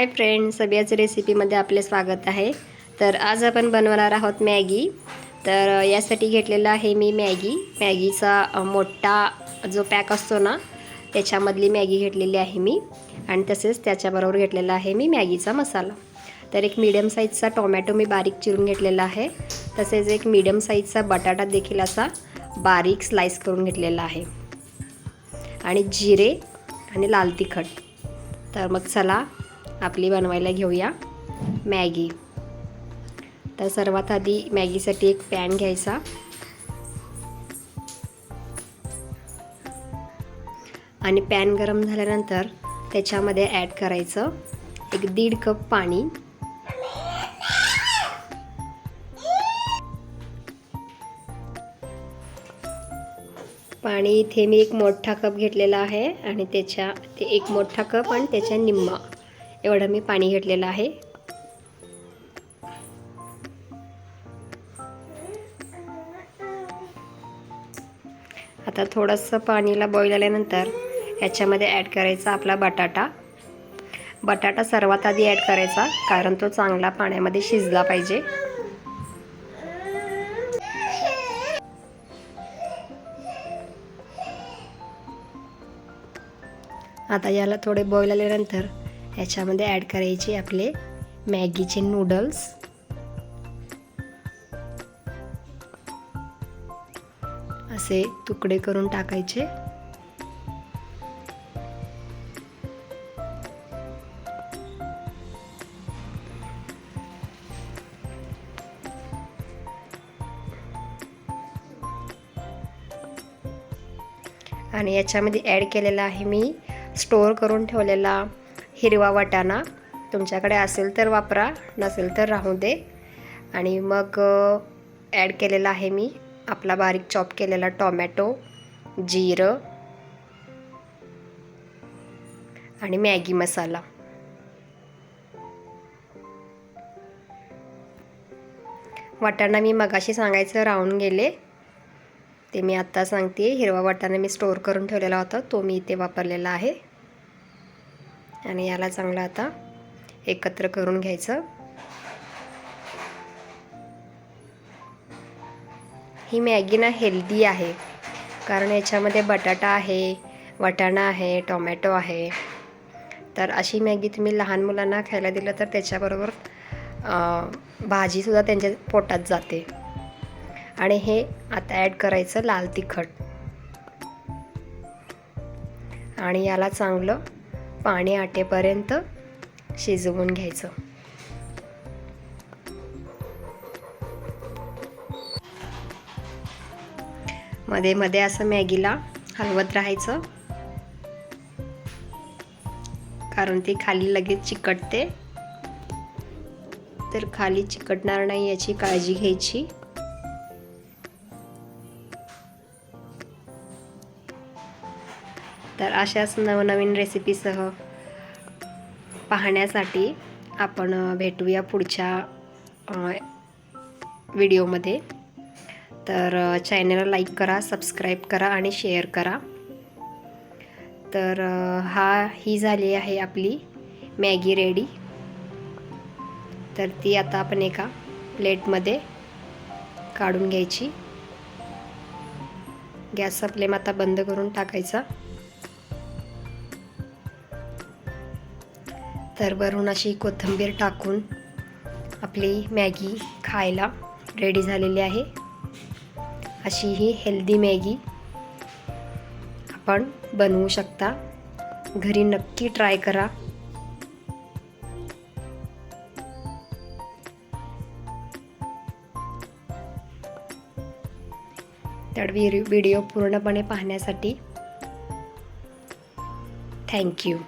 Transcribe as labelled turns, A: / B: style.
A: Hi friends, सबियाची रेसिपीमध्ये आपले स्वागत आहे। तर आज आपण बनवणार आहोत मॅगी। तर यासाठी घेतलेला आहे मी मॅगीचा मोठा जो पॅक असतो ना त्याच्यामधली मॅगी घेतलेली आहे मी, आणि तसेच त्याच्याबरोबर घेतलेला आहे मी मॅगीचा मसाला। तर एक मीडियम साईजचा टोमॅटो मी बारीक चिरून घेतलेला आहे, तसेच एक मीडियम साईजचा बटाटा देखील असा बारीक स्लाइस करून घेतलेला आहे, आणि जिरे आणि लाल तिखट। तर मग चला आपली बनवायला घेऊया मॅगी। तर सर्वात आधी मॅगीसाठी एक पॅन घ्यायचा, आणि पॅन गरम झाल्यानंतर त्याच्यामध्ये ॲड करायचं एक 1.5 कप पाणी। पाणी इथे मी एक मोठा कप घेतलेला आहे, आणि ते एक मोठा कप आणि त्याच्या निम्मा एवढं मी पाणी घेतलेलं आहे। आता थोडंसं पाणीला बॉईल आल्यानंतर याच्यामध्ये ॲड करायचा आपला बटाटा सर्वात आधी ॲड करायचा, कारण तो चांगला पाण्यामध्ये शिजला पाहिजे। आता याला थोडे बॉईल आल्यानंतर याच्यामध्ये ॲड करायचे आपले मॅगीचे नूडल्स। असे तुकडे करून टाकायचे। आणि याच्यामध्ये ॲड केलेला आहे मी स्टोर करून ठेवलेला हिरवा वाटाणा। तुमच्याकडे असेल तर वापरा, नसेल तर राहू दे। आणि मग ॲड केलेला आहे मी आपला बारीक चॉप केलेला टोमॅटो, जिरं आणि मॅगी मसाला। वाटाणा मी मगाशी सांगायचं राहून गेले, ते मी आत्ता सांगते। हिरवा वाटाणा मी स्टोर करून ठेवलेला होता, तो मी इथे वापरलेला आहे। आणि याला चांगलं आता एकत्र करून घ्यायचं। ही मॅगी ना हेल्दी आहे, कारण याच्यामध्ये बटाटा आहे, वाटाणा आहे, टोमॅटो आहे। तर अशी मॅगी तुम्ही लहान मुलांना खायला दिलं तर त्याच्याबरोबर भाजीसुद्धा त्यांच्या पोटात जाते। आणि हे आता ॲड करायचं लाल तिखट, आणि याला चांगलं पाणी आटेपर्यंत शिजवून घ्यायचं। मध्ये मध्ये असं मॅगीला हलवत राहायचं, कारण ती खाली लगेच चिकटते। तर खाली चिकटणार नाही याची काळजी घ्यायची। तर अशाच नवनवीन रेसिपीसह पाहण्यासाठी आपण भेटूया पुढच्या व्हिडिओमध्ये। तर चॅनलला लाईक करा, सबस्क्राईब करा आणि शेअर करा। तर ही झाली आहे आपली मॅगी रेडी। तर ती आता आपण एका प्लेटमध्ये काढून घ्यायची। गॅसचा फ्लेम आता बंद करून टाकायचा। तर वरून अशी कोथिंबीर टाकून आपली मॅगी खायला रेडी झालेली आहे। अशी ही हेल्दी मॅगी आपण बनवू शकता, घरी नक्की ट्राय करा। तर व्हिडिओ पूर्णपणे पाहण्यासाठी थँक्यू।